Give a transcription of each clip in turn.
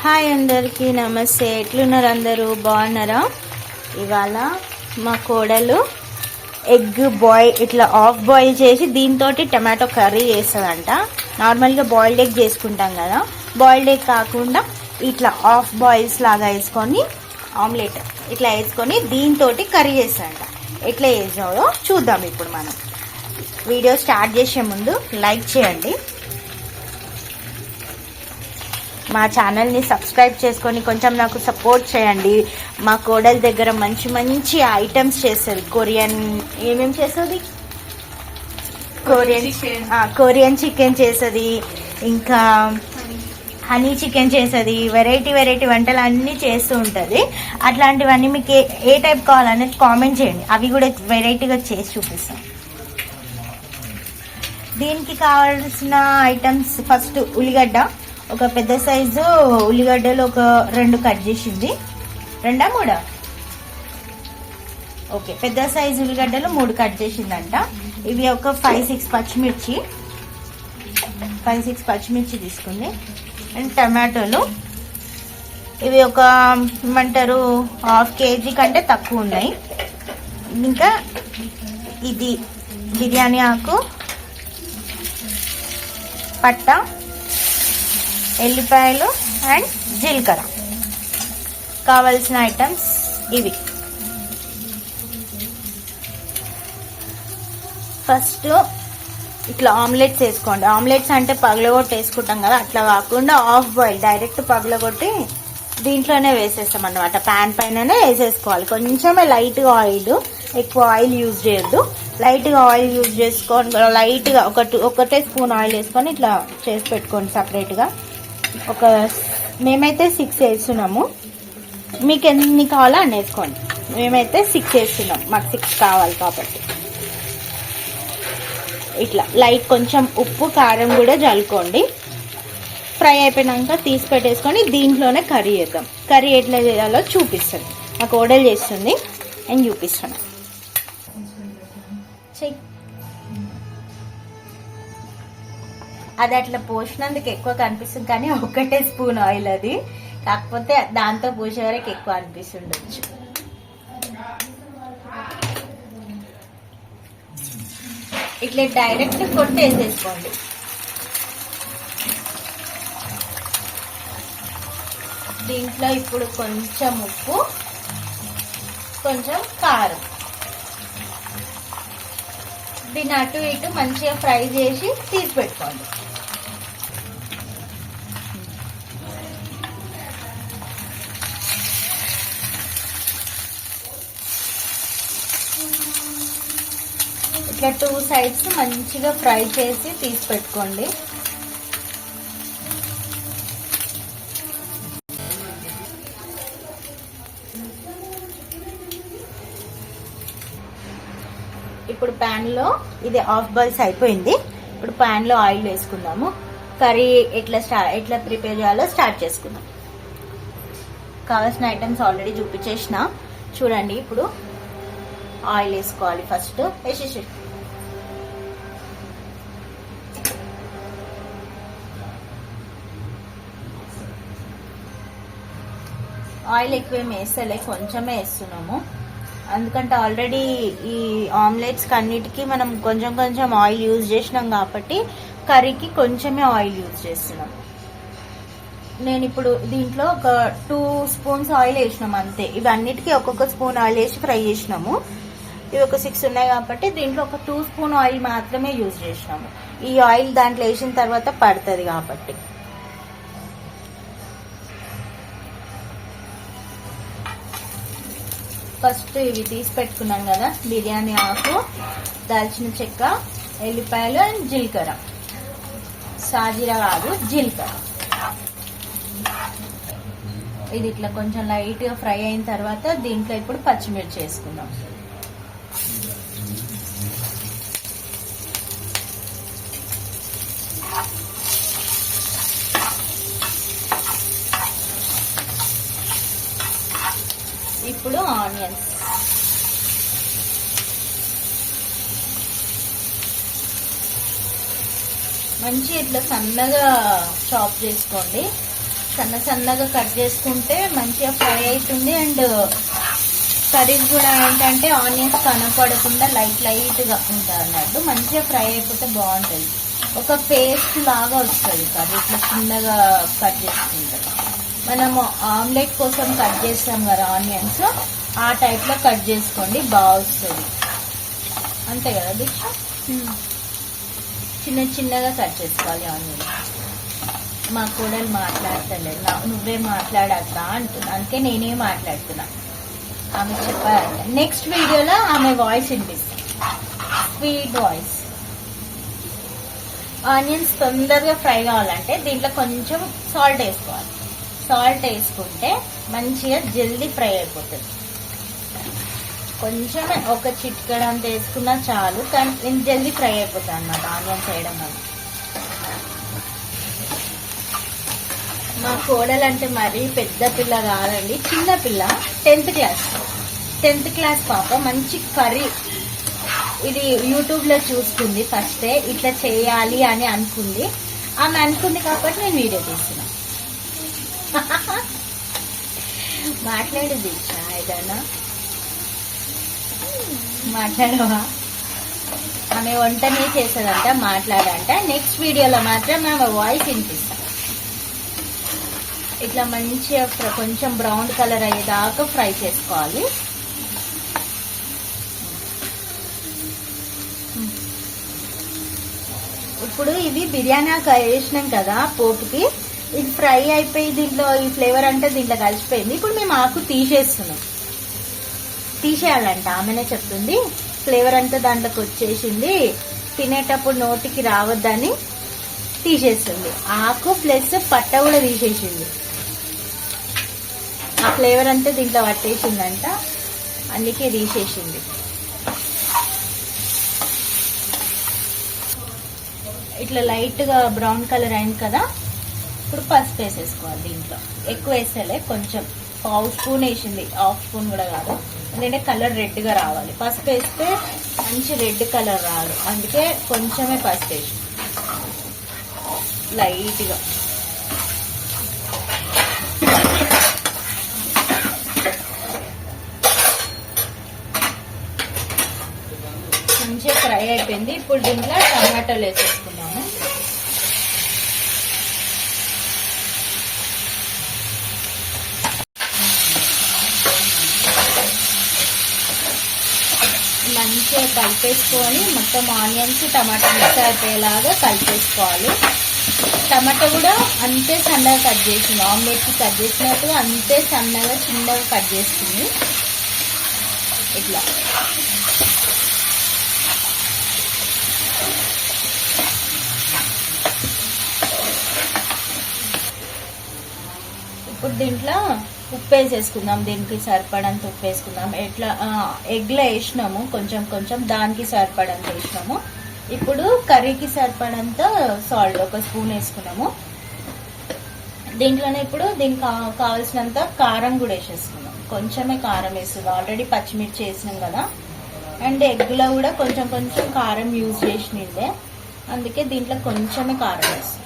Hi అందరికీ నమస్తే. ఎట్లున్నారు అందరూ? బాగున్నారా? ఇవాళ మా కోడలు ఎగ్ ఇట్లా ఆఫ్ బాయిల్ చేసి దీంతో టమాటో కర్రీ చేస్తుందంట. నార్మల్గా బాయిల్డ్ ఎగ్ చేసుకుంటాం కదా, బాయిల్డ్ ఎగ్ కాకుండా ఇట్లా ఆఫ్ బాయిల్స్ లాగా వేసుకొని ఆమ్లెట్ ఇట్లా వేసుకొని దీంతో కర్రీ చేస్తుందంట. ఎట్లా చేసావో చూద్దాం. ఇప్పుడు మనం వీడియో స్టార్ట్ చేసే ముందు లైక్ చేయండి, మా ఛానల్ని సబ్స్క్రైబ్ చేసుకొని కొంచెం నాకు సపోర్ట్ చేయండి. మా కోడల దగ్గర మంచి మంచి ఐటమ్స్ చేస్తుంది. కొరియన్ ఏమేమి చేస్తుంది? కొరియన్ చికెన్ చేస్తుంది, ఇంకా హనీ చికెన్ చేస్తుంది, వెరైటీ వెరైటీ వంటలు అన్నీ చేస్తూ ఉంటుంది. అట్లాంటివన్నీ మీకు ఏ టైప్ కావాలనేది కామెంట్ చేయండి, అవి కూడా వెరైటీగా చేసి చూపిస్తాం. దీనికి కావాల్సిన ఐటమ్స్ ఫస్ట్ ఉల్లిగడ్డ, ఒక పెద్ద సైజు ఉల్లిగడ్డలు ఒక 2 కట్ చేసింది. 2 3 ఓకే, పెద్ద సైజు ఉల్లిగడ్డలు 3 కట్ చేసిందంట. ఇవి ఒక 5-6 పచ్చిమిర్చి తీసుకుంది. అండ్ టమాటోలు ఇవి ఒక ఏమంటారు 1/2 kg కంటే తక్కువ ఉన్నాయి. ఇంకా ఇది బిర్యానీ ఆకు, పట్ట, ఎల్లిపాయలు అండ్ జీలకర్ర. కావాల్సిన ఐటమ్స్ ఇవి. ఫస్ట్ ఇట్లా ఆమ్లెట్స్ వేసుకోండి. ఆమ్లెట్స్ అంటే పగలగొట్టి వేసుకుంటాం కదా, అట్లా కాకుండా ఆఫ్ బాయిల్ డైరెక్ట్ పగలగొట్టి దీంట్లోనే వేసేస్తాం అన్నమాట. ప్యాన్ పైననే వేసేసుకోవాలి. కొంచెమే లైట్గా ఆయిల్, ఎక్కువ ఆయిల్ యూజ్ చేయొద్దు. లైట్గా ఆయిల్ యూజ్ చేసుకోండి. లైట్గా ఒకటే స్పూన్ ఆయిల్ వేసుకొని ఇట్లా చేసి పెట్టుకోండి సపరేట్గా. మేమైతే 6 వేస్తున్నాము, మీకు ఎన్ని కావాలో అని వేసుకోండి. మేమైతే 6 వేస్తున్నాం, మాకు 6 కావాలి కాబట్టి. ఇట్లా లైట్ కొంచెం ఉప్పు కారం కూడా జల్లుకోండి. ఫ్రై అయిపోయినాక తీసి పెట్టేసుకొని దీంట్లోనే కర్రీ చేద్దాం. కర్రీ ఎట్లా చేయాలో చూపిస్తుంది, మా కోడలు చేస్తుంది అని చూపిస్తాను. చెయ్యి. అది అట్లా పోసినందుకు ఎక్కువ కనిపిస్తుంది, కానీ ఒకటే స్పూన్ ఆయిల్ అది, కాకపోతే దాంతో పోసే వరకు ఎక్కువ అనిపిస్తుండొచ్చు. ఇట్లా డైరెక్ట్ కొట్టి వేసేసుకోండి. దీంట్లో ఇప్పుడు కొంచెం ఉప్పు, కొంచెం కారం, దీన్ని అటు ఇటు మంచిగా ఫ్రై చేసి తీసి పెట్టుకోండి. ఇట్లా 2 sides మంచిగా ఫ్రై చేసి తీసి పెట్టుకోండి. ఇప్పుడు ప్యాన్ లో ఇది హాఫ్ బాయిల్స్ అయిపోయింది. ఇప్పుడు ప్యాన్ లో ఆయిల్ వేసుకుందాము. కర్రీ ఎట్లా ప్రిపేర్ చేయాలో స్టార్ట్ చేసుకుందాం. కావాల్సిన ఐటమ్స్ ఆల్రెడీ చూపించేసిన చూడండి. ఇప్పుడు ఆయిల్ వేసుకోవాలి. ఫస్ట్ వేసేసి ఆయిల్ ఎక్కువేం వేస్తలే, కొంచెమే వేస్తున్నాము. ఎందుకంటే ఆల్రెడీ ఈ ఆమ్లెట్స్ అన్నిటికీ మనం కొంచెం కొంచెం ఆయిల్ యూజ్ చేసినాం కాబట్టి కర్రీకి కొంచెమే ఆయిల్ యూజ్ చేస్తున్నాం. నేను ఇప్పుడు దీంట్లో ఒక 2 స్పూన్స్ ఆయిల్ వేసినాము అంతే. ఇవన్నిటికీ ఒక్కొక్క స్పూన్ ఆయిల్ వేసి ఫ్రై చేసినాము. ఇవి ఒక 6 ఉన్నాయి కాబట్టి దీంట్లో ఒక 2 స్పూన్ ఆయిల్ మాత్రమే యూజ్ చేసినాము. ఈ ఆయిల్ దాంట్లో వేసిన తర్వాత పడుతుంది కాబట్టి. ఫస్ట్ ఇవి తీసి పెట్టుకున్నాం కదా, బిర్యానీ ఆకు, దాల్చిన చెక్క, ఎల్లిపాయలు అండ్ జీలకర్ర. సాజీరా కాదు, జీలకర్ర. ఇది ఇట్లా కొంచెం లైట్ గా ఫ్రై అయిన తర్వాత దీంట్లో ఇప్పుడు పచ్చిమిర్చి వేసుకుందాం. ఇప్పుడు ఆనియన్స్, మంచి ఇట్లా సన్నగా చాప్ చేసుకోండి. సన్న సన్నగా కట్ చేసుకుంటే మంచిగా ఫ్రై అవుతుంది. అండ్ కర్రీ కూడా ఏంటంటే ఆనియన్స్ కనపడకుండా లైట్గా ఉంటుంది అన్నట్టు. మంచిగా ఫ్రై అయిపోతే బాగుంటుంది. ఒక పేస్ట్ లాగా వస్తుంది కర్రీ ఇట్లా చిన్నగా కట్ చేసుకుంటే. మనము ఆమ్లెట్ కోసం కట్ చేస్తాం కదా ఆనియన్స్, ఆ టైప్లో కట్ చేసుకోండి, బాగా వస్తుంది. అంతే కదా దీక్ష? చిన్నగా కట్ చేసుకోవాలి ఆనియన్స్. మా కోడలు మాట్లాడతలేదు, నువ్వే మాట్లాడతా అంటున్నా, అందుకే నేనే మాట్లాడుతున్నా. ఆమె చెప్పాలంట నెక్స్ట్ వీడియోలో ఆమె వాయిస్ వినిపిస్తుంది, స్వీట్ వాయిస్. ఆనియన్స్ తొందరగా ఫ్రై కావాలంటే దీంట్లో కొంచెం సాల్ట్ వేసుకోవాలి. సాల్ట్ వేసుకుంటే మంచిగా జల్దీ ఫ్రై అయిపోతుంది. కొంచెం ఒక చిటికెడంత వేసుకున్నా చాలు, కానీ జల్దీ ఫ్రై అయిపోతుంది అన్నమాట ఆనియన్స్ వేయడం వల్ల. మా కోడలు అంటే మరీ పెద్ద పిల్ల కాదండి, చిన్న పిల్ల, 10th క్లాస్ పాప. మంచి కర్రీ ఇది యూట్యూబ్లో చూసుకుంది. ఫస్టే ఇట్లా చేయాలి అని అనుకుంది. ఆమె అనుకుంది కాబట్టి నేను వీడియో తీస్తున్నా. మాట్లాడు దీక్ష, ఏదైనా మాట్లాడవా? ఆమె వంటనే చేసేదంట, మాట్లాడంట. నెక్స్ట్ వీడియోలో మాత్రం ఆమె వాయిస్ వినిపిస్తా. ఇట్లా మంచిగా కొంచెం బ్రౌన్ కలర్ అయ్యేదాకా ఫ్రై చేసుకోవాలి. ఇప్పుడు ఇది బిర్యానీ వేసినాం కదా పోపుకి, ఇది ఫ్రై అయిపోయి దీంట్లో ఈ ఫ్లేవర్ అంటే దీంట్లో కలిసిపోయింది. ఇప్పుడు మేము ఆకు తీసేస్తున్నాం. తీసేయాలంట, ఆమెనే చెప్తుంది. ఫ్లేవర్ అంతా దాంట్లోకి వచ్చేసింది, తినేటప్పుడు నోటికి రావద్దని తీసేస్తుంది. ఆకు ప్లస్ పట్ట కూడా తీసేసింది. ఆ ఫ్లేవర్ అంతా దీంట్లో పట్టేసిందంట, అందుకే తీసేసింది. ఇట్లా లైట్గా బ్రౌన్ కలర్ అయింది కదా. ఇప్పుడు పసుపు వేసేసుకోవాలి. దీంట్లో ఎక్కువ వేసేలే, కొంచెం 1/2 స్పూన్ వేసింది, 1/2 స్పూన్ కూడా కాదు. ఎందుకంటే కలర్ రెడ్గా రావాలి. పసుపు వేస్తే మంచి రెడ్ కలర్ రాదు, అందుకే కొంచెమే పసుపు వేసి లైట్గా. మంచిగా ఫ్రై అయిపోయింది. ఇప్పుడు దీంట్లో టమాటాలు వేసేసుకున్నాము. మంచిగా కలిపేసుకొని మొత్తం ఆనియన్స్ టమాటా మిక్స్ అయిపోయేలాగా కలిపేసుకోవాలి. టమాటా కూడా అంతే సన్నగా కట్ చేసింది, ఆమ్లెట్కి కట్ చేసినట్టుగా అంతే సన్నగా చిన్నగా కట్ చేస్తుంది. ఇట్లా ఇప్పుడు దీంట్లో ఉప్పు వేసేసుకుందాం. దీనికి సరిపడంత ఉప్పు వేసుకుందాం. ఎట్లా ఎగ్లో వేసినాము కొంచెం, దానికి సరిపడంత వేసినాము. ఇప్పుడు కర్రీకి సరిపడంత సాల్ట్ 1 స్పూన్ వేసుకున్నాము. దీంట్లోనే ఇప్పుడు దీనికి కావాల్సినంత కారం కూడా వేసేసుకున్నాం. కొంచెమే కారం వేస్తుంది, ఆల్రెడీ పచ్చిమిర్చి వేసినాం కదా. అండ్ ఎగ్లో కూడా కొంచెం కారం యూజ్ చేసినదే, అందుకే దీంట్లో కొంచెమే కారం వేస్తాం.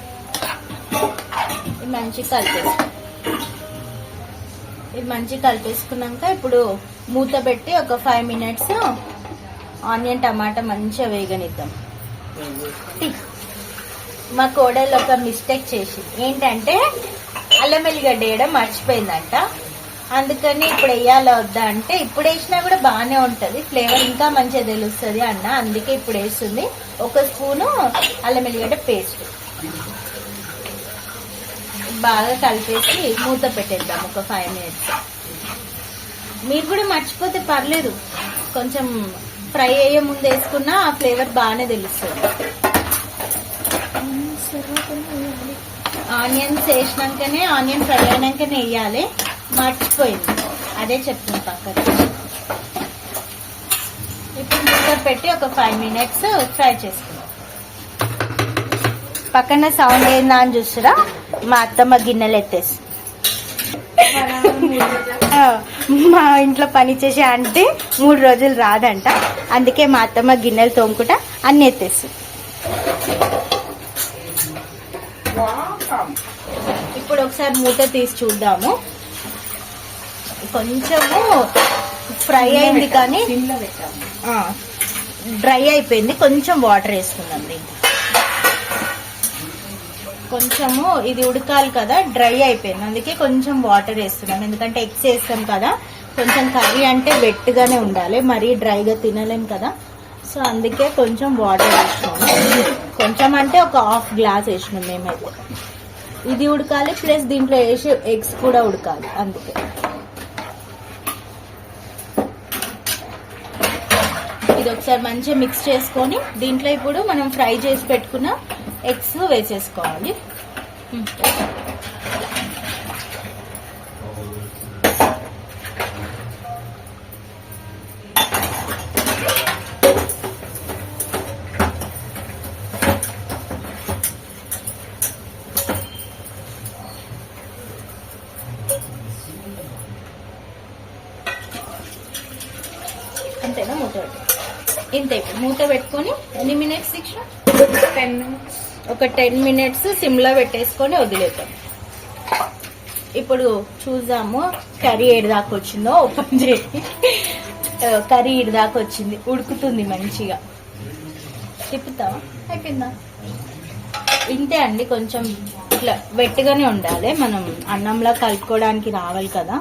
ఇది మంచిగా కలిపేసుకున్నాక ఇప్పుడు మూత పెట్టి ఒక 5 మినిట్స్ ఆనియన్ టమాటా మంచిగా వేగనిద్దాం. మా కోడలు ఒక మిస్టేక్ చేసింది, ఏంటంటే అల్లం వెల్లిగడ్డ వేయడం మర్చిపోయిందంట. అందుకని ఇప్పుడు వేయాలా వద్దా అంటే, ఇప్పుడు వేసినా కూడా బాగానే ఉంటుంది, ఫ్లేవర్ ఇంకా మంచిగా తెలుస్తుంది అన్న, అందుకే ఇప్పుడు వేస్తుంది. 1 స్పూను అల్లం వెల్లిగడ్డ పేస్ట్ బాగా కలిపేసి మూత పెట్టేద్దాం ఒక 5 మినిట్స్. మీరు కూడా మర్చిపోతే పర్లేదు, కొంచెం ఫ్రై అయ్యే ముందు వేసుకున్నా ఆ ఫ్లేవర్ బాగానే తెలుస్తుంది. ఆనియన్స్ వేసినాకనే, ఆనియన్ ఫ్రై అయినాకనే వేయాలి, మర్చిపోయింది, అదే చెప్తుంది పక్కన. ఇప్పుడు మూత పెట్టి ఒక 5 మినిట్స్ ఫ్రై చేసుకుందాం. పక్కన సౌండ్ ఏందా అని చూస్తురా, మా అత్తమ్మ గిన్నెలు ఎత్తేసి. మా ఇంట్లో పని చేసే అంటే 3 రోజులు రాదంట, అందుకే మా అత్తమ్మ గిన్నెలు తోముకుంటా అన్ని ఎత్తేసి. ఇప్పుడు ఇప్పుడు ఒకసారి మూత తీసి చూద్దాము. కొంచెము ఫ్రై అయింది కానీ డ్రై అయిపోయింది. కొంచెం వాటర్ వేసుకుందాం దీనికి. కొంచెము ఇది ఉడకాలి కదా, డ్రై అయిపోయింది, అందుకే కొంచెం వాటర్ వేస్తున్నాం. ఎందుకంటే ఎగ్స్ వేస్తాం కదా, కొంచెం కర్రీ అంటే వెట్గానే ఉండాలి, మరీ డ్రైగా తినలేం కదా. సో అందుకే కొంచెం వాటర్ వేసినాము. కొంచెం అంటే ఒక హాఫ్ గ్లాస్ వేసినాం మేమైతే. ఇది ఉడకాలి ప్లస్ దీంట్లో వేసి ఎగ్స్ కూడా ఉడకాలి, అందుకే. ఇది ఒకసారి మంచిగా మిక్స్ చేసుకొని దీంట్లో ఇప్పుడు మనం ఫ్రై చేసి పెట్టుకున్న ఎగ్స్ వేసేసుకోవాలి. అంతేనా? మూత పెట్టి ఇంతే. మూత పెట్టుకొని ఎన్ని మినిట్స్? 10 minutes. ఒక 10 minutes సిమ్లో పెట్టేసుకొని వదిలేద్దాం. ఇప్పుడు చూద్దాము కర్రీ ఏడుదాకా వచ్చిందో. ఓపెన్ చేసి కర్రీ ఏడుదాకా వచ్చింది, ఉడుకుతుంది మంచిగా. తిప్పుతావా? అయిపోయిందా? ఇంతే అండి, కొంచెం ఇట్లా వెట్టుగానే ఉండాలి. మనం అన్నంలా కలుపుకోవడానికి రావాలి కదా.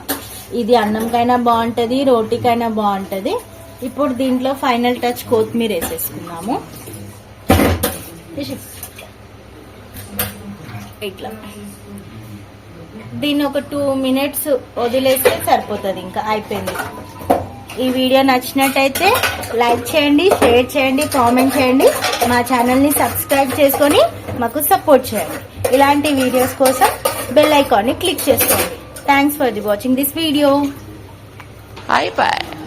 ఇది అన్నంకైనా బాగుంటుంది, రోటీకైనా బాగుంటుంది. ఇప్పుడు దీంట్లో ఫైనల్ టచ్ కొత్తిమీర వేసేసుకున్నాము. ఇట్లా దీన్ని ఒక 2 minutes వదిలేస్తే సరిపోతుంది, ఇంకా అయిపోయింది. ఈ వీడియో నచ్చినట్టయితే లైక్ చేయండి, షేర్ చేయండి, కామెంట్ చేయండి. మా ఛానల్ని సబ్స్క్రైబ్ చేసుకొని మాకు సపోర్ట్ చేయండి. ఇలాంటి వీడియోస్ కోసం బెల్ ఐకాన్ని క్లిక్ చేసుకోండి. Thanks for watching this video. Bye.